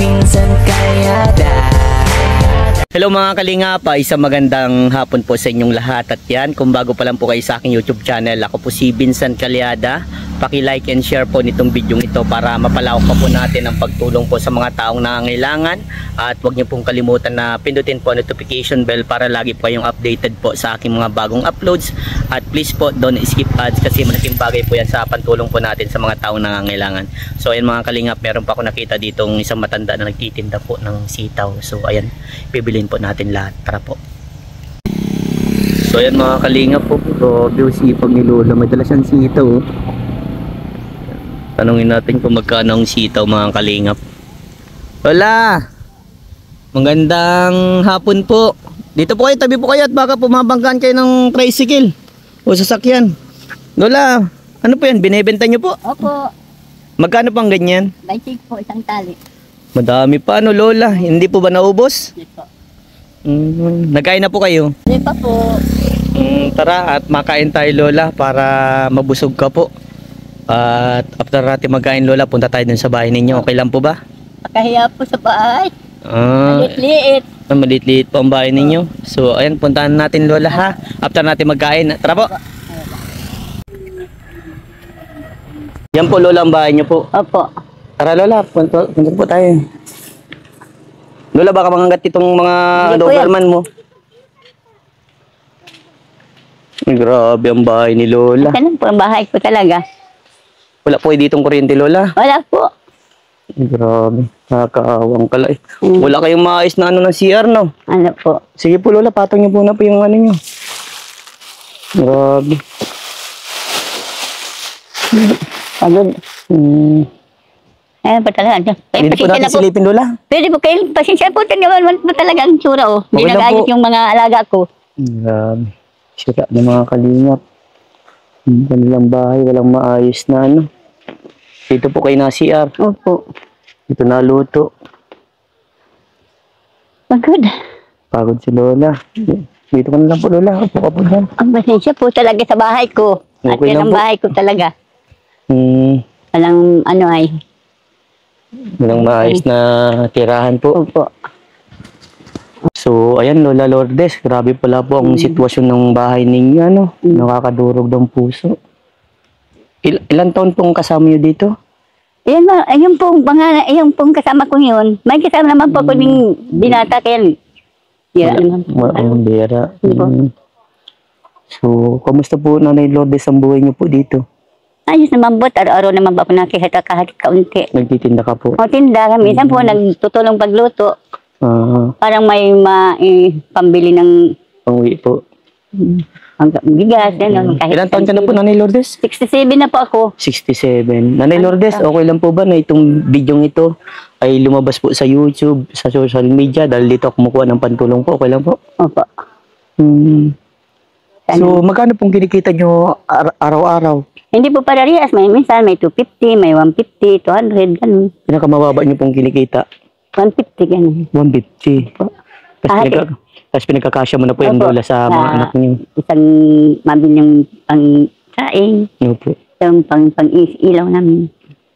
Pinsan Kalyada. Hello mga kalingap, isang magandang hapon po sa inyong lahat. At yan, kung bago pa lang po kayo sa aking YouTube channel, ako po si Vincent Kalyada. Paki-like and share po nitong video ito para mapalawak pa po natin ang pagtulong po sa mga taong nangangailangan. At huwag niyo pong kalimutan na pindutin po notification bell para lagi po kayong updated po sa aking mga bagong uploads. At please po, don't skip ads kasi malaking bagay po yan sa pantulong po natin sa mga taong nangangailangan. So ayan mga kalingap, meron pa ako nakita ditong isang matanda na nagtitinda po ng sitaw. So ayan, bibilin po natin lahat. Tara po. So ayan mga kalingap po, grabe sipag ni Lola, may dala siyang sitaw. Tanungin natin kung magkano ang sitaw mga kalingap. Lola, magandang hapon po. Dito po kayo, tabi po kayo at baka pumabanggaan kayo ng tricycle o sasakyan. Lola, ano po yan, binebenta nyo po? Opo. Magkano pang ganyan? 20 po isang tali. Madami pa ano Lola, hindi po ba naubos? Hindi po. Nagkain na po kayo? Hindi pa po. Tara at makain tayo Lola para mabusog ka po. At after natin magkain Lola, punta tayo dun sa bahay ninyo. Okay lang po ba? Pakahiya po sa bahay. Maliit-liit. Maliit-liit po ang bahay ninyo. So ayan, puntahan natin Lola ha. After natin magkain. Tara po. Yan po Lola ang bahay nyo po. Opo. Tara Lola, punta po tayo. Lola, baka mangangat itong mga Doberman mo. Grabe ang bahay ni Lola. Ganun po ang bahay ko talaga. Wala po ditong kuryente Lola. Wala po. Grabe, nakakaawang kalay. Wala kayong maayos na ano ng CR no? Ano po? Sige po Lola, patong niyo po na po yung ano nyo. Grabe. Pagod. Ayan po talaga. Hindi po natin silipin Lola. Pwede po kayo. Pasensya po. Tingnan mo talaga ang tsura oh. Hindi nag-ayos yung mga alaga ko. Grabe. Sira ng mga kalingap. Kanilang bahay, walang maayos na ano. Dito po kayo na CR. Opo. Dito naluto. Pagod. Pagod si Lola. Dito ka na lang po Lola. Upo ka po dyan. Ang pasensya po talaga sa bahay ko. At Okay yan lang ang po. bahay ko talaga. Walang ano ay. Walang maayos na tirahan po. Opo. So, ayan Lola Lourdes, grabe pala po ang sitwasyon ng bahay ninyo, ano? Nakakadurog ng puso. Ilan taon pong kasama nyo dito? Ayun pong kasama ko yun. May kasama naman po ko ng binata kaya. Bira naman po. Bira. Diba? So, kamusta po Nanay Lourdes ang buhay nyo po dito? Ayos naman po. Araw-araw naman ba ako nakikita kahit kaunti. Nagtitinda ka po? O tinda kami. Minsan po nagtutulong pagluto. Parang may pambili ng Pang-uwi po. bigas. Ilan taon ka na po Nanay Lourdes? 67 na po ako. 67. Nanay Lourdes, okay lang po ba na itong video ito ay lumabas po sa YouTube, sa social media dahil dito ako kumukuha ng pantulong po? Okay lang po? Opo. So, magkano pong kinikita nyo araw-araw? Hindi po parehas. Minsan may 250, may 150, 200, ganun. Pinakamababa nyo pong kinikita? 150, ganun. 150. Tapos pinagkakasya mo na po yung Opo. Lola sa mga anak nyo. Isang mabili yung pang-saing. Opo. Yung pang-ilaw namin.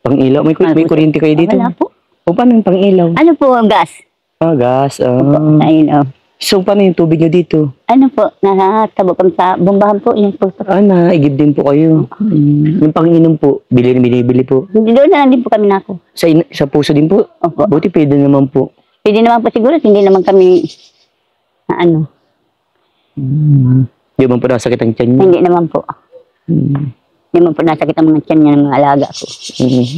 Pang-ilaw? May kuryente kayo dito? Wala po. O paano yung pang-ilaw? Ano po ang gas? Gas. Opo, sa ilaw. So, paano yung tubig nyo dito? Ano po, natabo kami sa bombahan po. Yung po. Naigib din po kayo. Yung pang-inom po, binibili po. Doon na lang din po kami nako. Sa puso din po? Opo. Buti pwede naman po. Pwede naman po siguro, hindi naman kami Hindi man po nasakit ang tiyan nyo? Hindi naman po. Hindi naman po nasakit ang mga tiyan niya ng mga alaga ko.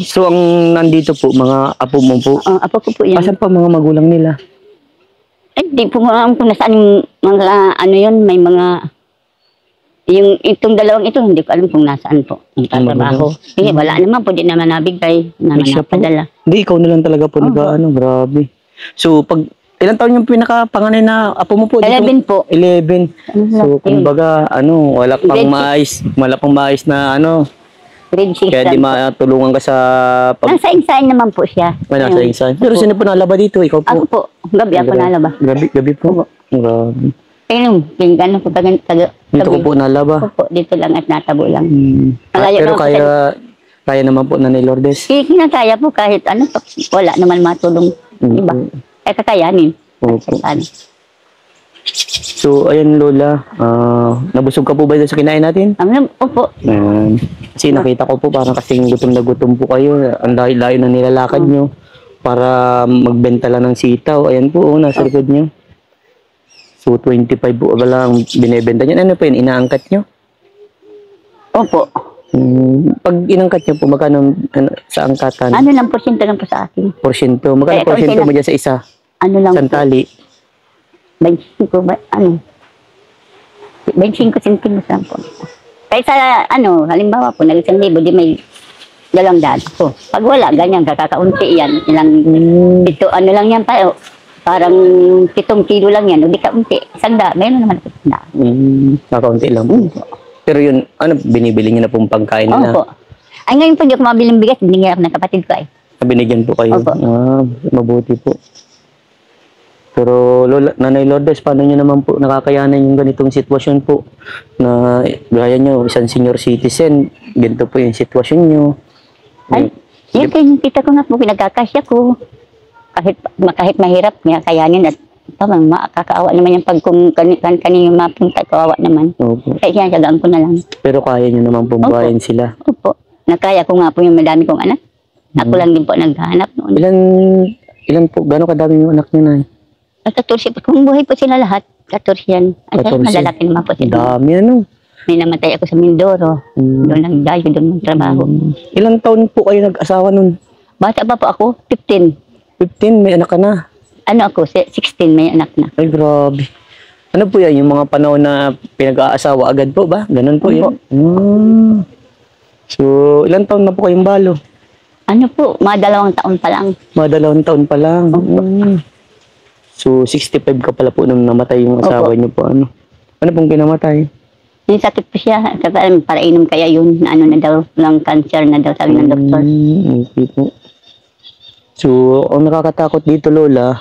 So, ang nandito po, mga apo mo po? Apo ko po yan. Asan pa mga magulang nila? Hindi po alam kung nasaan yung mga may mga itong dalawang ito, hindi ko alam kung nasaan po ang tatrabaho. Sige, wala naman po, di naman nabigay, naman napadala. Hindi, ikaw na lang talaga po grabe. So, ilan taon yung pinakapanganay na apo mo po? 11 po. 11. So, kumbaga, wala pang maayos na Grade 6. kaya di matulungan ka sa Nasa insain naman po siya. Nasa insain. Pero sino po nalaba dito? Ikaw po? Ako po. Gabi ako nalaba. Gabi po? Grabe. Ano po Dito ko po nalaba. Opo, dito lang at natabo lang. Pero kaya naman po Nanay Lourdes? Kinakaya po kahit wala naman matulong. Diba? Ay kakayanin. Opo. Ano? So, ayan Lola, nabusog ka po ba sa kinain natin? Opo. Ayan. Kasi nakita ko po parang kasing gutom na gutom po kayo. Ang layo-layo na nilalakad nyo para magbenta lang ng sitaw. Ayan po, nasa likod nyo. So, 25 po lang binibenta nyo. Ano po yun? Inaangkat nyo? Opo. Pag inangkat nyo po, magkano sa angkatan? Ano lang porsyento lang po sa akin? Porsyento. Magkano porsyento mo dyan sa isa? Ano lang Santali? 25 ba? Ano? 25 centimos lang po. Kaysa ano, halimbawa po, nag-1,000, di may 200 po. Pag wala, ganyan, kakakaunti yan. Ilang, ito, ano lang yan pa, parang 7 kilo lang yan, o di kaunti. 100, meron naman po 100. Kakaunti lang po. Pero yun, ano, binibili nyo na pong pangkain nila? Opo. Ay, ngayon po, di ako mabiling bigas, binigyan ako ng kapatid ko ay. Binigyan po kayo? Opo. Mabuti po. Pero Lola, Nanay Lourdes, paano nyo naman po nakakayanan yung ganitong sitwasyon po? Na gaya nyo, isang senior citizen, ganito po yung sitwasyon nyo. Ay, yun kayo, kita ko nga po, pinagkakasya ko. Kahit mahirap, kayanin at parang makakaawa naman yung pag kung kanino mapunta, kawawa naman. Opo. Kaya siyagaan ko na lang. Pero kaya nyo naman pong buhayin sila. Opo. Nakaya ko nga po yung madami kong anak. Ako lang din po naghahanap noon. Ilan po, gano'ng kadami yung anak nyo na? 14 po. Kung buhay po sila lahat, 14 yan. At 14. malalaki naman po sila. Dami ano? May namatay ako sa Mindoro. Doon nagdayo, doon magtrabaho. Ilang taon po kayo nag-asawa nun? Bata pa po ako, 15. 15, may anak ka na. Ano ako, 16, may anak na. Ay, grabe. Ano po yan? Yung mga panahon na pinag-aasawa agad po ba? Ganun po yan? So, ilang taon na po kayong balo? Ano po, mga 2 taon pa lang. Mga 2 taon pa lang. So, 65 ka pala po nung namatay yung asawa niyo po. Ano pong kinamatay? May sakit po siya. Para inom kaya yun, na ano na daw, lang cancer na daw, sabi ng doktor. Okay po. So, ang nakakatakot dito, Lola,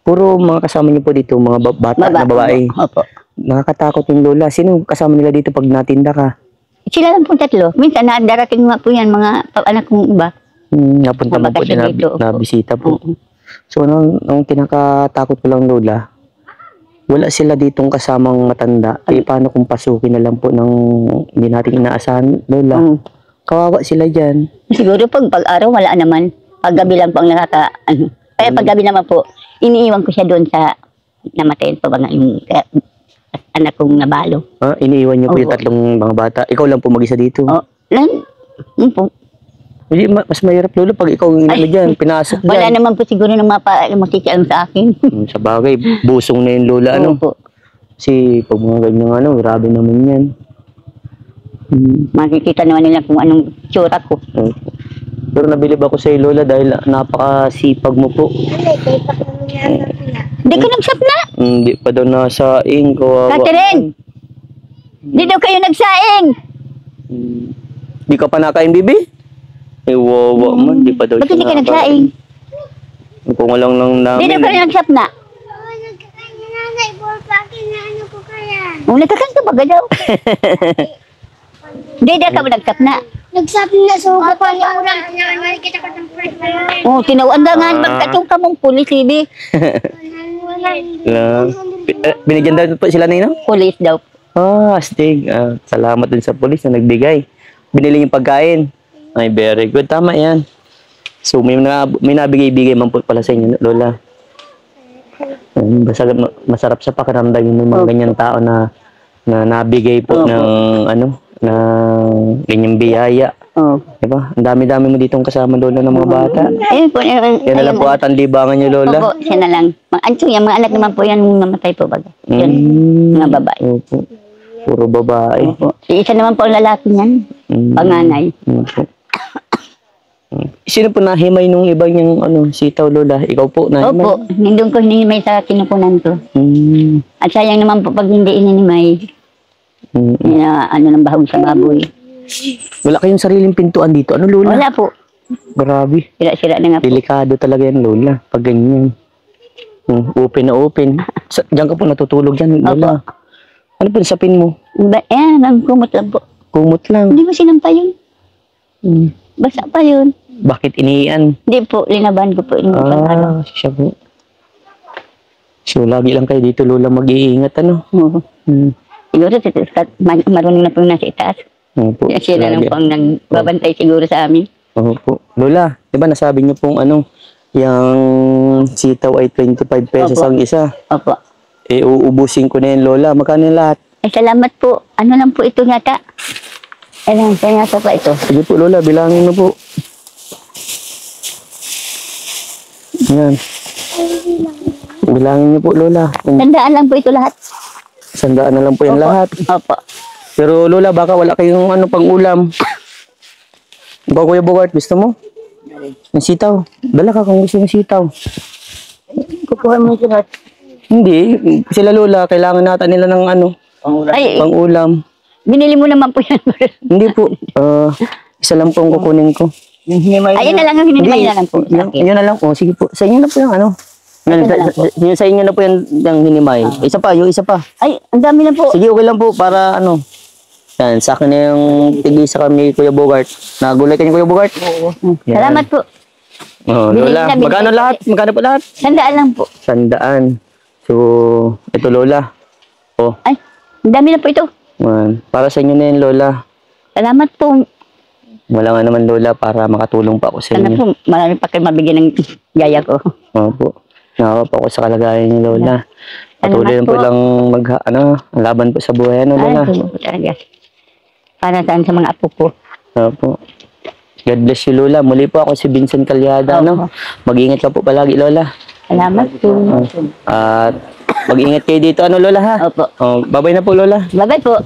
puro mga kasama niyo po dito, mga bata na babae. Opo. Nakakatakot yung Lola. Sino kasama nila dito pag natinda ka? Sila lang po 3. Minsan, darating nga po yan, mga anak kong iba. Napunta mo po din na bisita po. So, ang kinakatakot ko lang, Lola, wala sila ditong kasamang matanda. Paano kung pasukin na lang po ng hindi natin inaasahan, Lola? Kawawa sila dyan. Siguro pag-araw, wala naman. Pag-gabi lang po ang Kaya pag-gabi naman po, iniiwan ko siya doon sa namatayin po yung anak kong nabalo. Iniiwan niyo po yung 3 mga bata. Ikaw lang po mag-isa dito? Yun po. Hindi, mas mahirap, Lola, pag ikaw yung dyan, pinasok dyan. Wala naman po siguro na makikialam sa akin. Sa bagay, busong na yung Lola, ano? Po. Kasi pag mga ganyan, grabe naman yan. Makikita naman nila kung anong tsura ko. Pero nabilib ako sa Lola dahil napakasipag mo po. Hindi ka nagsap na? Hindi pa daw nasaing, kawawa. Catherine! Hindi daw kayo nagsaing! Di ka pa nakain, bibi? Wawa man, di pa daw Ba't hindi ka nagsaing? Kung walang lang namin. Hindi daw kayo nagsap na? Nagkakan ka baga daw? Hindi daw ka ba nagsap na? Nagsabi na so kapag nakikita ko ng pulis na Tinawag nga magkatong ka mong pulis, Bibi. Binigyan daw po sila na Pulis daw. astig. Salamat din sa pulis na nagbigay. Binili yung pagkain. Ay, very good. Tama yan. So, may nabigay-bigay man po pala sa inyo, Lola. Masarap sa pakiramdam yung mga ganyang tao na nabigay po ng ganyang biyaya. Diba? Ang dami-dami mo ditong kasama, Lola, ng mga bata. Yan na lang po at ang libangan nyo, Lola. Opo, siya na lang. Yung mga anak naman po yan, namatay po baga. Yan, mga babae. Opo. Puro babae. Opo. Isa naman po ang lalaki niyan. Panganay. Opo. Sino po nahimay nung iba niyang sitaw, Lola? Ikaw po nahimay? Opo, nindong ko hinimay sa kinukunan ko. At sayang naman po pag hindi ininimay. Ng bahog sa baboy. Wala kayong sariling pintuan dito? Ano, Lola? Wala po. Grabe. Sira-sira na nga po. Delikado talaga yan, Lola. Pag ganyan. Open na open. Diyan ka po natutulog dyan, Lola. Ano po sapin mo? Ang kumot lang po. Kumot lang. Hindi mo sinampa yun. Basa pa yun. Bakit iniian? Hindi po, linaban ko po. Ah, siya po. So, lagi lang kayo dito, Lola, mag-iingat, ano? Oo. Hmm. Siguro, marunong na po nasa itaas. Opo. Sila lang po ang nagbabantay siguro sa amin. Opo. Lola, di ba nasabi niyo pong ano, yung sitaw ay 25 pesos Opo. ang isa. Opo. Eh, uubusin ko na yan, Lola. Magkano yung lahat? Salamat po. Ano lang po ito yata? Alam, kaya yata pa ito. Sige po, Lola, bilangin mo po. Yan. Bilangin niyo po, Lola. Kung Tandaan lang po ito lahat. 100 na lang po yung Opo. lahat. Opo. Pero Lola, baka wala kayong ano pang ulam. Ikaw, Kuya Bogart, gusto mo? Ng sitaw. Dala ka kung gusto ng sitaw. Kukuha mo ito lahat. Hindi. Sila Lola, kailangan natin nila ng ano, Ay, pang ulam. binili mo naman po yan. Hindi po. Isa lang po ang kukunin ko. Ayun na lang ang hinimay na lang po. sa akin. Yun na lang po. Sige po. Sa inyo na po yung ano. Sa inyo na po yung hinimay. Isa pa, yung isa pa. Ay, ang dami na po. Sige, okay lang po para ano. Yan, sa akin na yung tigisa kami Kuya Bogart. Nagulay ka niyo Kuya Bogart? Oo. Salamat po. Oh, Binili Lola, na, binili. magkano lahat? Magkano po lahat? Tandaan lang po. 100. So, ito Lola. Oh, Ay, ang dami na po ito. para sa inyo na yun Lola. Salamat po. Wala nga naman Lola para makatulong pa ako sa Sana inyo. po, marami pa kayo mabigyan ng yaya ko. Opo. Nakaka po ako sa kalagayan ni Lola. Patuloy lang po po. lang ang laban po sa buhay, ano, Lola? Ay, po talaga. Para saan sa mga apo ko. Opo. God bless you, Lola. Muli po ako si Vincent Calyada, no? Mag-ingat ka po palagi, Lola. Salamat po. At mag-ingat kayo dito, ano, Lola, ha? Opo. Oh, bye-bye na po, Lola. Bye-bye po.